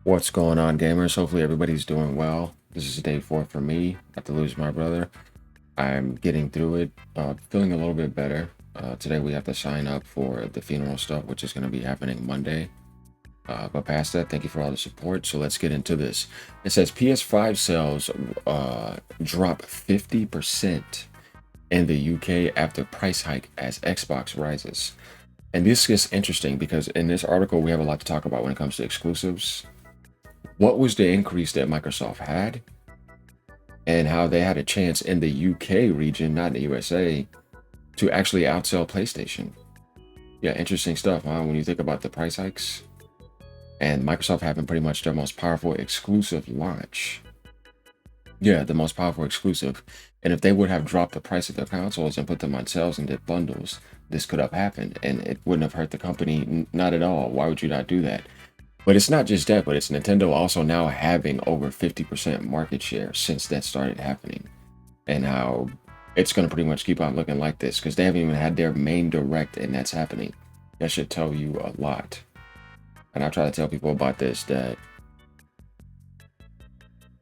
What's going on, gamers? Hopefully everybody's doing well. This is day 4 for me. Got to lose my brother. I'm getting through it, feeling a little bit better. Today we have to sign up for the funeral stuff, which is going to be happening Monday. But past that, thank you for all the support. So let's get into this. It says PS5 sales drop 50% in the UK after price hike as Xbox rises. And this gets interesting because in this article, we have a lot to talk about when it comes to exclusives. What was the increase that Microsoft had, and how they had a chance in the UK region, not the USA, to actually outsell PlayStation. Yeah, interesting stuff, huh? When you think about the price hikes and Microsoft having pretty much their most powerful exclusive launch. Yeah, the most powerful exclusive. And if they would have dropped the price of their consoles and put them on sales and did bundles, this could have happened and it wouldn't have hurt the company. Not at all. Why would you not do that? But it's not just that, but it's Nintendo also now having over 50% market share since that started happening. And how it's going to pretty much keep on looking like this because they haven't even had their main direct and that's happening. That should tell you a lot. And I try to tell people about this that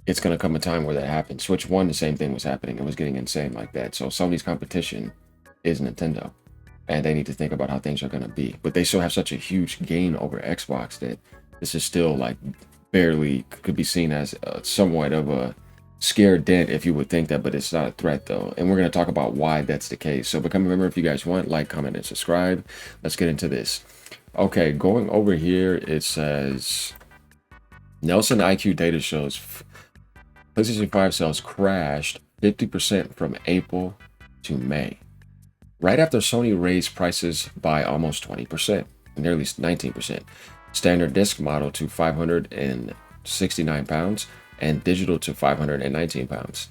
it's going to come a time where that happens. Switch 1, the same thing was happening. It was getting insane like that. So Sony's competition is Nintendo. And they need to think about how things are going to be. But they still have such a huge gain over Xbox that this is still like barely could be seen as somewhat of a scare dent if you would think that, but it's not a threat though. And we're going to talk about why that's the case. So become a member if you guys want, like, comment, and subscribe. Let's get into this. Okay, going over here, it says Nelson IQ data shows PlayStation 5 sales crashed 50% from April to May, right after Sony raised prices by almost 20%, nearly 19%. Standard disc model to £569 and digital to £519.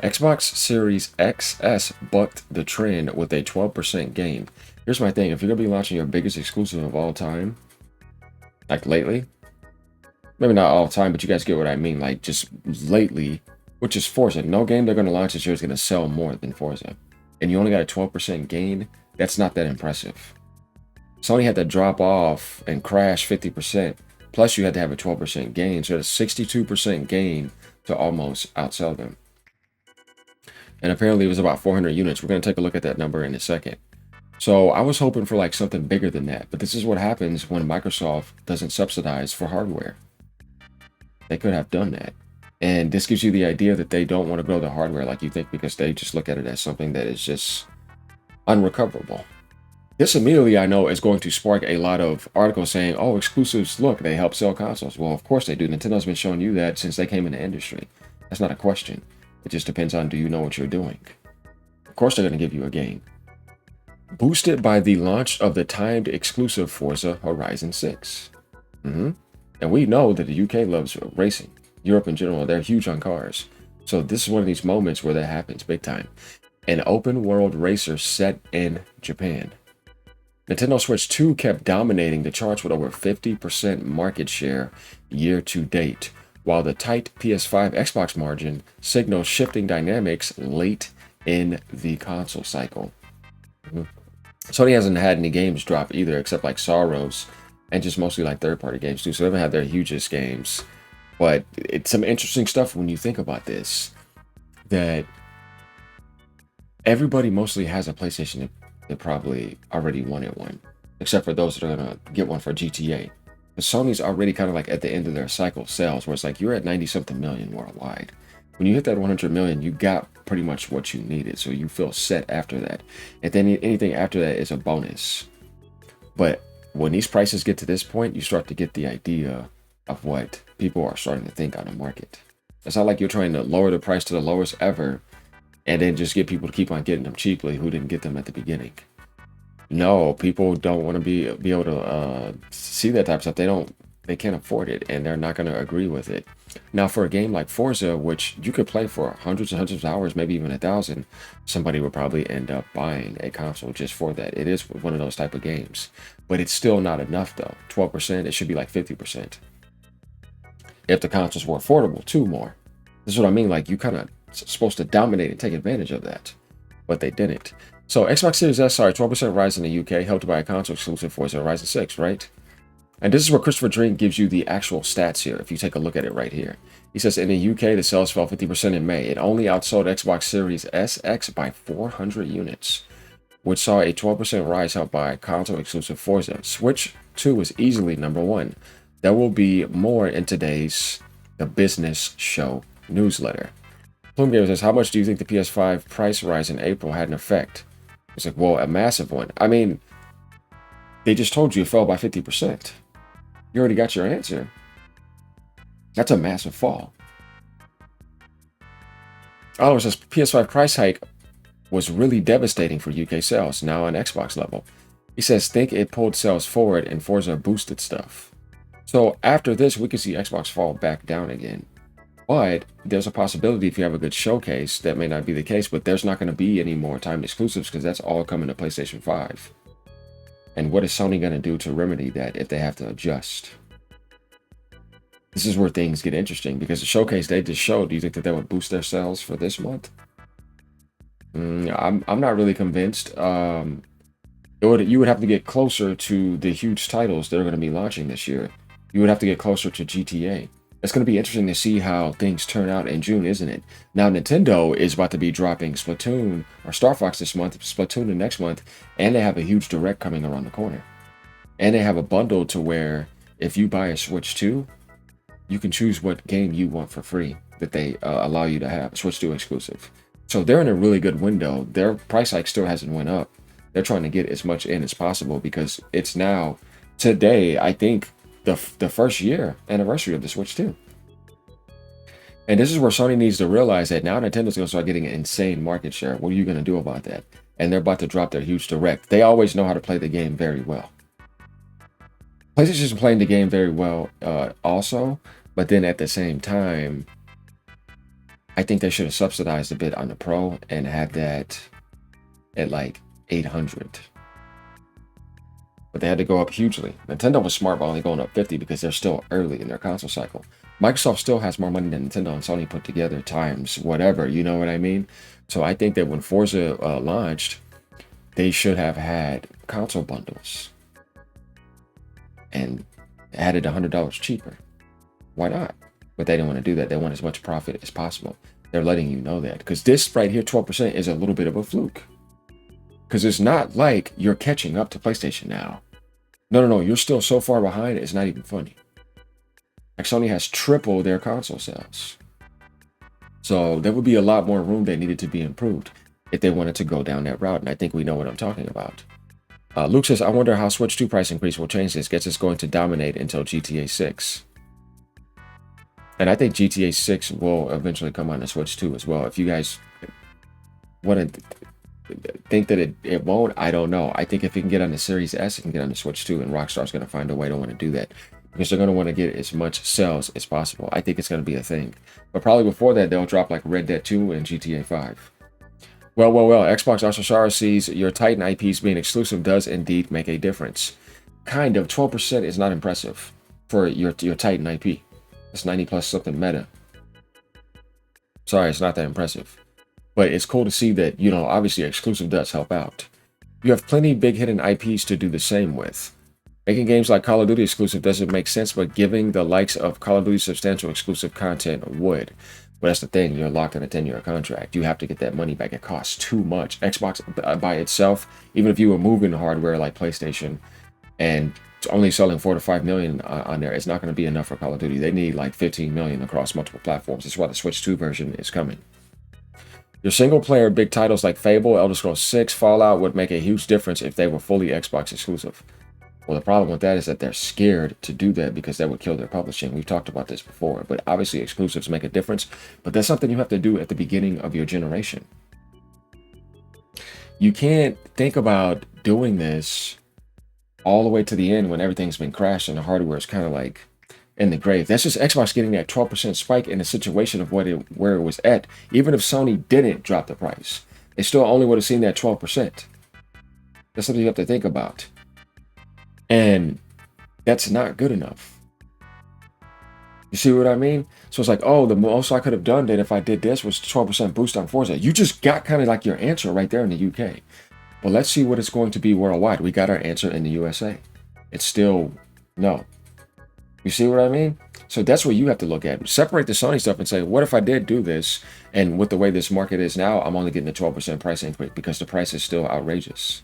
Xbox Series XS bucked the trend with a 12% gain. Here's my thing, if you're going to be launching your biggest exclusive of all time, like lately, maybe not all time, but you guys get what I mean, like just lately, which is Forza. No game they're going to launch this year is going to sell more than Forza. And you only got a 12% gain, that's not that impressive. Sony had to drop off and crash 50%. Plus, you had to have a 12% gain. So it's a 62% gain to almost outsell them. And apparently it was about 400 units. We're going to take a look at that number in a second. So I was hoping for like something bigger than that. But this is what happens when Microsoft doesn't subsidize for hardware. They could have done that. And this gives you the idea that they don't want to grow the hardware like you think because they just look at it as something that is just unrecoverable. This immediately, I know, is going to spark a lot of articles saying, oh, exclusives, look, they help sell consoles. Well, of course they do. Nintendo's been showing you that since they came in the industry. That's not a question. It just depends on, do you know what you're doing? Of course they're going to give you a game. Boosted by the launch of the timed exclusive Forza Horizon 6. And we know that the UK loves racing. Europe in general, they're huge on cars. So this is one of these moments where that happens big time. An open world racer set in Japan. Nintendo Switch 2 kept dominating the charts with over 50% market share year to date, while the tight PS5 Xbox margin signals shifting dynamics late in the console cycle. Sony hasn't had any games drop either, except like Sorrows, and just mostly like third-party games too, so they haven't had their hugest games. But it's some interesting stuff when you think about this, that everybody mostly has a PlayStation that probably already wanted one, except for those that are going to get one for GTA. But Sony's already kind of like at the end of their cycle of sales, where it's like you're at 90-something million worldwide. When you hit that 100 million, you got pretty much what you needed, so you feel set after that. And then anything after that is a bonus. But when these prices get to this point, you start to get the idea of what people are starting to think on the market. It's not like you're trying to lower the price to the lowest ever and then just get people to keep on getting them cheaply who didn't get them at the beginning. No, people don't want to be able to see that type of stuff. They can't afford it, and they're not going to agree with it. Now, for a game like Forza, which you could play for hundreds and hundreds of hours, maybe even 1,000, somebody would probably end up buying a console just for that. It is one of those type of games, but it's still not enough though. 12%, it should be like 50%. If the consoles were affordable, too, more. This is what I mean. Like, you kind of supposed to dominate and take advantage of that, but they didn't. So Xbox Series S, 12% rise in the UK, helped by a console exclusive Forza Horizon 6, right? And this is where Christopher Drink gives you the actual stats here, if you take a look at it right here. He says in the UK, the sales fell 50% in May. It only outsold Xbox Series S, X by 400 units, which saw a 12% rise helped by console-exclusive Forza. Switch 2 was easily number one. There will be more in today's The Business Show newsletter. Plume Gamer says, how much do you think the PS5 price rise in April had an effect? It's like, well, a massive one. I mean, they just told you it fell by 50%. You already got your answer. That's a massive fall. Oliver says, PS5 price hike was really devastating for UK sales, now on Xbox level. He says, think it pulled sales forward and Forza boosted stuff. So after this, we could see Xbox fall back down again. But there's a possibility if you have a good showcase, that may not be the case, but there's not going to be any more timed exclusives because that's all coming to PlayStation 5. And what is Sony going to do to remedy that if they have to adjust? This is where things get interesting because the showcase they just showed, do you think that would boost their sales for this month? I'm not really convinced. You would have to get closer to the huge titles that are going to be launching this year. You would have to get closer to GTA. It's going to be interesting to see how things turn out in June, isn't it? Now, Nintendo is about to be dropping Splatoon or Star Fox this month, Splatoon the next month, and they have a huge direct coming around the corner. And they have a bundle to where if you buy a Switch 2, you can choose what game you want for free that they allow you to have, Switch 2 exclusive. So they're in a really good window. Their price hike still hasn't went up. They're trying to get as much in as possible because it's now, today, I think, the first year anniversary of the Switch 2. And this is where Sony needs to realize that now Nintendo's going to start getting an insane market share. What are you going to do about that? And they're about to drop their huge direct. They always know how to play the game very well. PlayStation's playing the game very well also, but then at the same time, I think they should have subsidized a bit on the Pro and had that at like 800. But they had to go up hugely. Nintendo was smart by only going up 50 because they're still early in their console cycle. Microsoft still has more money than Nintendo and Sony put together times whatever, you know what I mean? So I think that when Forza launched, they should have had console bundles and added $100 cheaper. Why not? But they didn't want to do that. They want as much profit as possible. They're letting you know that. Because this right here, 12%, is a little bit of a fluke. Because it's not like you're catching up to PlayStation now. No. You're still so far behind, it's not even funny. Like Sony has tripled their console sales. So there would be a lot more room that needed to be improved if they wanted to go down that route. And I think we know what I'm talking about. Luke says, I wonder how Switch 2 price increase will change this. Guess it's going to dominate until GTA 6. And I think GTA 6 will eventually come on the Switch 2 as well. If you guys want to think that it won't, I don't know. I think if it can get on the Series S, it can get on the Switch 2, and Rockstar's going to find a way to want to do that because they're going to want to get as much sales as possible. I think it's going to be a thing. But probably before that, they'll drop like Red Dead 2 and GTA 5. Well. Xbox Arshashara sees your Titan IPs being exclusive does indeed make a difference. Kind of. 12% is not impressive for your Titan IP. It's 90 plus something meta. Sorry, it's not that impressive. But it's cool to see that, you know, obviously exclusive does help out. You have plenty big hidden IPs to do the same with. Making games like Call of Duty exclusive doesn't make sense, but giving the likes of Call of Duty substantial exclusive content would. But that's the thing, you're locked in a 10-year contract. You have to get that money back. It costs too much. Xbox by itself, even if you were moving hardware like PlayStation and only selling 4 to 5 million on there, it's not going to be enough for Call of Duty. They need like 15 million across multiple platforms. That's why the Switch 2 version is coming. Your single-player big titles like Fable, Elder Scrolls 6, Fallout would make a huge difference if they were fully Xbox exclusive. Well, the problem with that is that they're scared to do that because that would kill their publishing. We've talked about this before, but obviously exclusives make a difference. But that's something you have to do at the beginning of your generation. You can't think about doing this all the way to the end when everything's been crashed and the hardware is kind of like in the grave. That's just Xbox getting that 12% spike in the situation of where it was at. Even if Sony didn't drop the price, they still only would have seen that 12%. That's something you have to think about. And that's not good enough. You see what I mean? So it's like, oh, the most I could have done then if I did this was 12% boost on Forza. You just got kind of like your answer right there in the UK. Well, let's see what it's going to be worldwide. We got our answer in the USA. It's still No. You see what I mean? So that's what you have to look at. Separate the Sony stuff and say, what if I did do this? And with the way this market is now, I'm only getting a 12% price increase because the price is still outrageous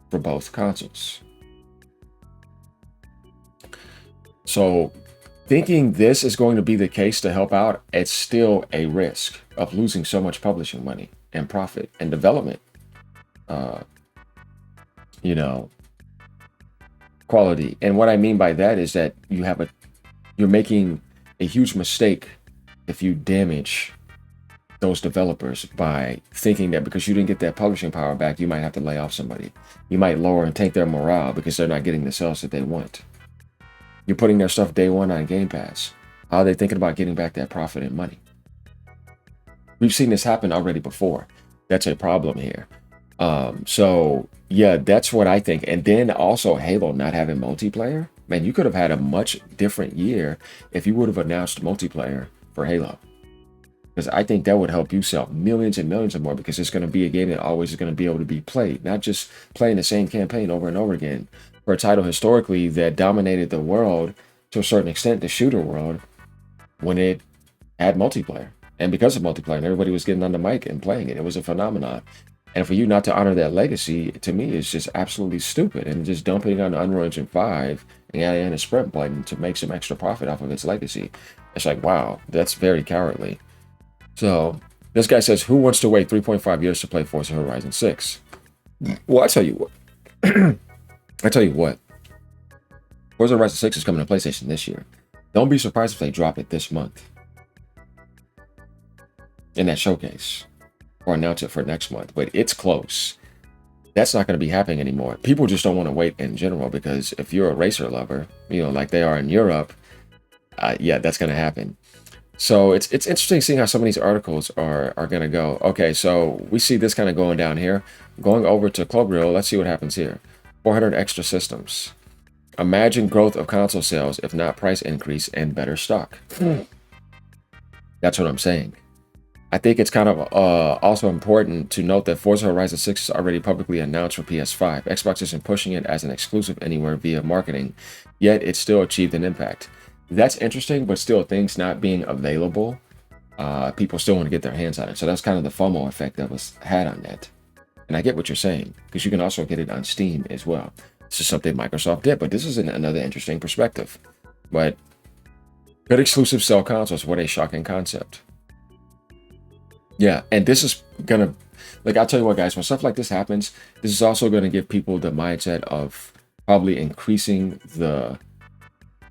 for both consoles. So thinking this is going to be the case to help out, it's still a risk of losing so much publishing money and profit and development, you know, quality. And what I mean by that is that you're making a huge mistake if you damage those developers by thinking that because you didn't get that publishing power back, you might have to lay off somebody. You might lower and tank their morale because they're not getting the sales that they want. You're putting their stuff day one on Game Pass. How are they thinking about getting back that profit and money? We've seen this happen already before. That's a problem here. So yeah, that's what I think. And then also Halo not having multiplayer. Man, you could have had a much different year if you would have announced multiplayer for Halo. Because I think that would help you sell millions and millions of more, because it's going to be a game that always is going to be able to be played, not just playing the same campaign over and over again. For a title historically that dominated the world to a certain extent, the shooter world, when it had multiplayer. And because of multiplayer, and everybody was getting on the mic and playing it, it was a phenomenon. And for you not to honor that legacy, to me, is just absolutely stupid. And just dumping it on Unreal Engine 5 and adding in a sprint button to make some extra profit off of its legacy. It's like, wow, that's very cowardly. So this guy says, who wants to wait 3.5 years to play Forza Horizon 6? Well, I tell you what. I tell you what. Forza Horizon 6 is coming to PlayStation this year. Don't be surprised if they drop it this month in that showcase, or announce it for next month. But it's close. That's not going to be happening anymore. People just don't want to wait in general, because if you're a racer lover, you know, like they are in Europe, yeah, that's going to happen. So it's interesting seeing how some of these articles are going to go. Okay, so we see this kind of going down here. Going over to Club Grill, let's see what happens here. 400 extra systems. Imagine growth of console sales if not price increase and better stock. That's what I'm saying. I think it's kind of also important to note that Forza Horizon 6 is already publicly announced for PS5. Xbox isn't pushing it as an exclusive anywhere via marketing, yet it still achieved an impact. That's interesting, but still, things not being available, people still want to get their hands on it. So that's kind of the FOMO effect that was had on that. And I get what you're saying, because you can also get it on Steam as well. This is something Microsoft did, but this is another interesting perspective. But could exclusive sell consoles? What a shocking concept. Yeah, and this is gonna, like, I'll tell you what, guys, when stuff like this happens, this is also going to give people the mindset of probably increasing the,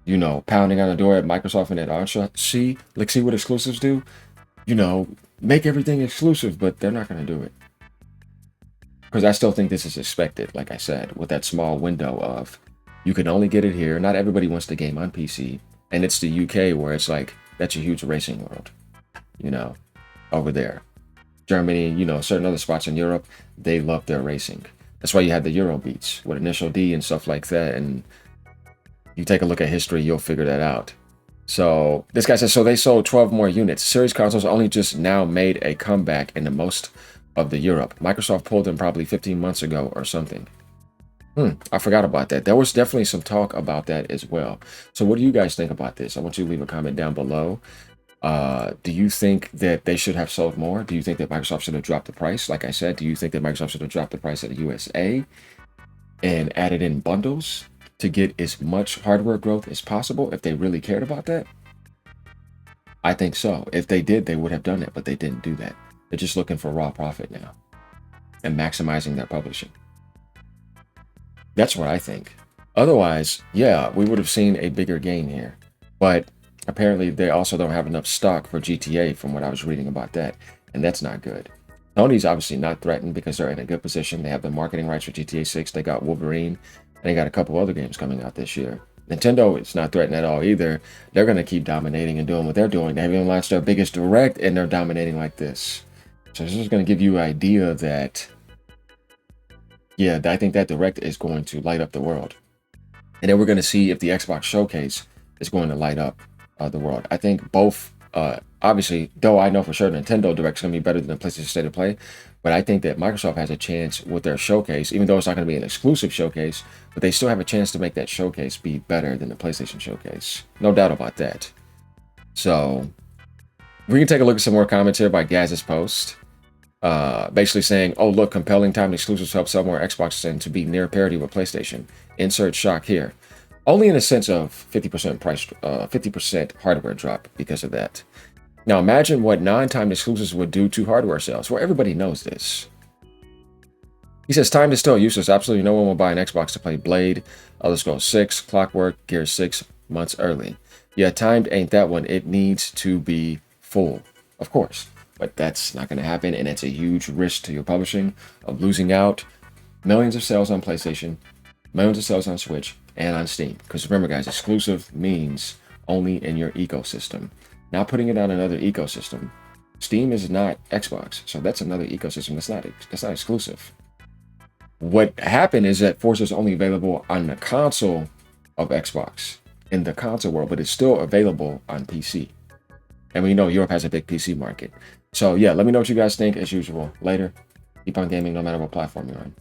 you know, pounding on the door at Microsoft and at onshot. See what exclusives do? You know, make everything exclusive, but they're not going to do it. Because I still think this is expected, like I said, with that small window of, you can only get it here. Not everybody wants the game on PC. And it's the UK where it's like, that's a huge racing world, you know, over there. Germany, you know, certain other spots in Europe, they love their racing. That's why you had the Euro beats with Initial D and stuff like that. And you take a look at history, you'll figure that out. So this guy says, so they sold 12 more units. Series consoles only just now made a comeback in the most of the Europe. Microsoft pulled them probably 15 months ago or something. I forgot about that. There was definitely some talk about that as well. So what do you guys think about this? I want you to leave a comment down below. Do you think that they should have sold more? Do you think that Microsoft should have dropped the price? Like I said, do you think that Microsoft should have dropped the price at the USA and added in bundles to get as much hardware growth as possible if they really cared about that? I think so. If they did, they would have done it, but they didn't do that. They're just looking for raw profit now and maximizing their publishing. That's what I think. Otherwise, yeah, we would have seen a bigger gain here. But apparently they also don't have enough stock for GTA from what I was reading about that. And that's not good. Sony's obviously not threatened because they're in a good position. They have the marketing rights for GTA 6. They got Wolverine. And they got a couple other games coming out this year. Nintendo is not threatened at all either. They're going to keep dominating and doing what they're doing. They haven't even launched their biggest direct and they're dominating like this. So this is going to give you an idea that, yeah, I think that direct is going to light up the world. And then we're going to see if the Xbox Showcase is going to light up the world. I think both obviously, though I know for sure Nintendo Direct's going to be better than the PlayStation State of Play, but I think that Microsoft has a chance with their showcase, even though it's not going to be an exclusive showcase, but they still have a chance to make that showcase be better than the PlayStation showcase. No doubt about that. So we can take a look at some more comments here by Gaz's post. Basically saying, oh, look, compelling timed exclusives help sell more Xboxes and to be near parity with PlayStation. Insert shock here. Only in the sense of 50% price, 50% hardware drop because of that. Now imagine what non-timed exclusives would do to hardware sales. Well, everybody knows this. He says, time is still useless. Absolutely no one will buy an Xbox to play Blade, Elder Scrolls 6, Clockwork, Gears 6 months early. Yeah, timed ain't that one. It needs to be full. Of course. But that's not going to happen, and it's a huge risk to your publishing of losing out millions of sales on PlayStation, millions of sales on Switch, and on Steam. Because remember, guys, exclusive means only in your ecosystem. Not putting it on another ecosystem. Steam is not Xbox, so that's another ecosystem. That's not exclusive. What happened is that Forza is only available on the console of Xbox, in the console world, but it's still available on PC. And we know Europe has a big PC market. So yeah, let me know what you guys think as usual. Later. Keep on gaming no matter what platform you're on.